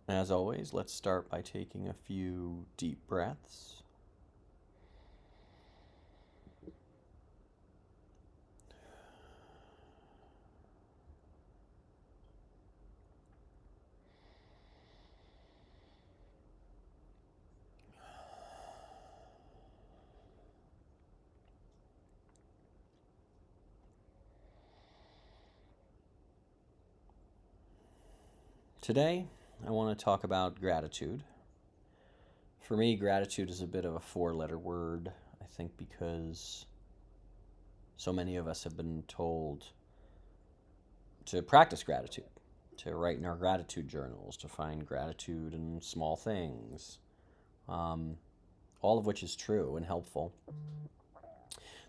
As always, let's start by taking a few deep breaths. Today, I want to talk about gratitude. For me, gratitude is a bit of a four-letter word, I think, because so many of us have been told to practice gratitude, to write in our gratitude journals, to find gratitude in small things, um, all of which is true and helpful.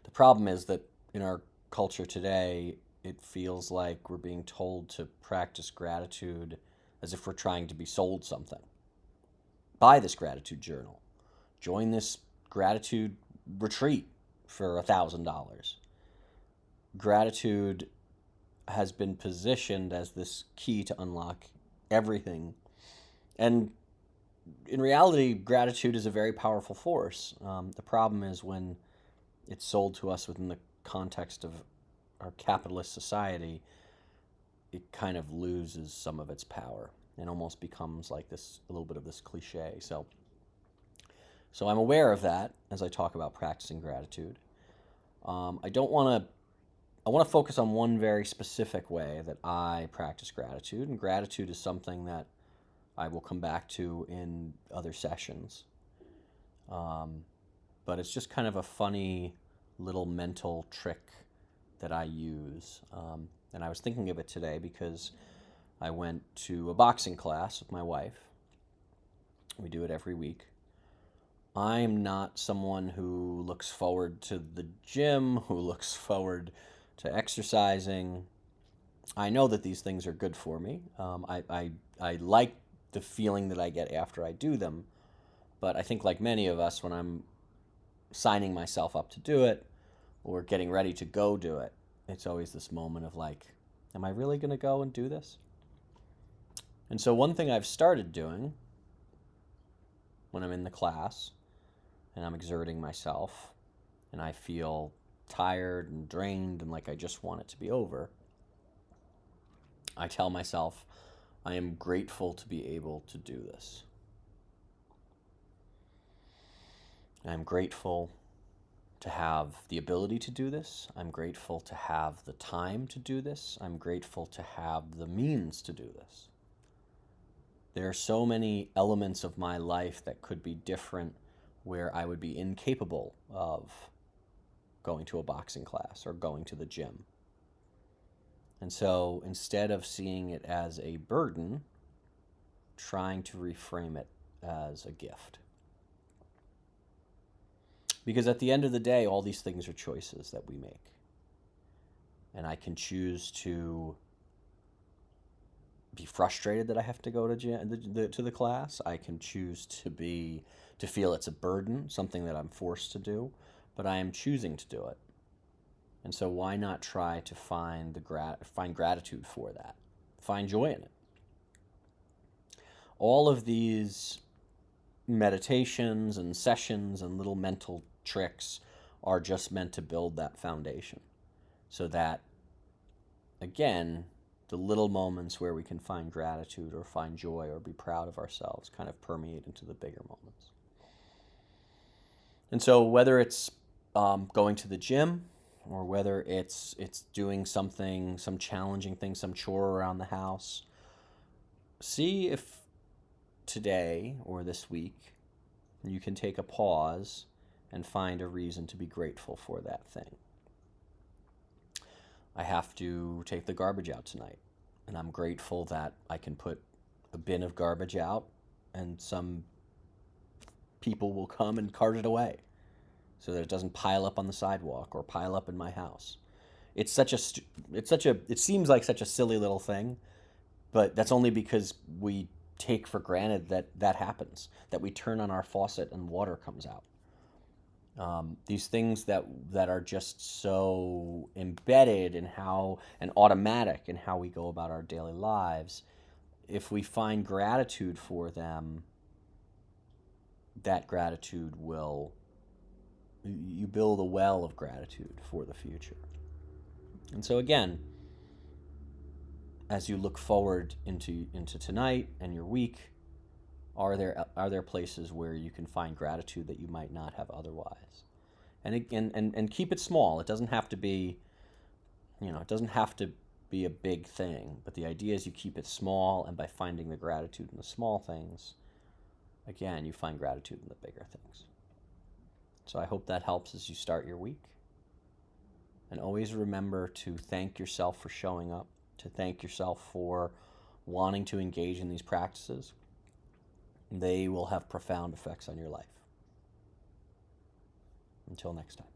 The problem is that in our culture today, it feels like we're being told to practice gratitude as if we're trying to be sold something. Buy this gratitude journal. Join this gratitude retreat for $1,000. Gratitude has been positioned as this key to unlock everything. And in reality, gratitude is a very powerful force. The problem is when it's sold to us within the context of our capitalist society, it kind of loses some of its power and almost becomes like this, a little bit of this cliche. So I'm aware of that as I talk about practicing gratitude. I don't want to. I want to focus on one very specific way that I practice gratitude, and gratitude is something that I will come back to in other sessions. Um, but it's just kind of a funny little mental trick that I use. And I was thinking of it today because I went to a boxing class with my wife. We do it every week. I'm not someone who looks forward to the gym, who looks forward to exercising. I know that these things are good for me. I like the feeling that I get after I do them. But I think, like many of us, when I'm signing myself up to do it or getting ready to go do it, it's always this moment of like, am I really going to go and do this? And so, one thing I've started doing when I'm in the class and I'm exerting myself and I feel tired and drained and like I just want it to be over, I tell myself, I am grateful to be able to do this. I'm grateful to have the ability to do this. I'm grateful to have the time to do this. I'm grateful to have the means to do this. There are so many elements of my life that could be different where I would be incapable of going to a boxing class or going to the gym. And so instead of seeing it as a burden, trying to reframe it as a gift. Because at the end of the day, all these things are choices that we make. And I can choose to be frustrated that I have to go to the class. I can choose to feel it's a burden, something that I'm forced to do, but I am choosing to do it. And so why not try to find gratitude for that? Find joy in it. All of these meditations and sessions and little mental tricks are just meant to build that foundation so that, again, the little moments where we can find gratitude or find joy or be proud of ourselves kind of permeate into the bigger moments. And so whether it's going to the gym or whether it's doing something, some challenging thing, some chore around the house, see if today or this week you can take a pause and find a reason to be grateful for that thing. I have to take the garbage out tonight, and I'm grateful that I can put a bin of garbage out and some people will come and cart it away so that it doesn't pile up on the sidewalk or pile up in my house. It seems like such a silly little thing, but that's only because we take for granted that that happens, that we turn on our faucet and water comes out. These things that are just so embedded in how and automatic in how we go about our daily lives, if we find gratitude for them, that gratitude will, you build a well of gratitude for the future. And so again, as you look forward into tonight and your week, are there places where you can find gratitude that you might not have otherwise? And keep it small. It doesn't have to be, it doesn't have to be a big thing, but the idea is you keep it small, and by finding the gratitude in the small things, again, you find gratitude in the bigger things. So I hope that helps as you start your week. And always remember to thank yourself for showing up, to thank yourself for wanting to engage in these practices. They will have profound effects on your life. Until next time.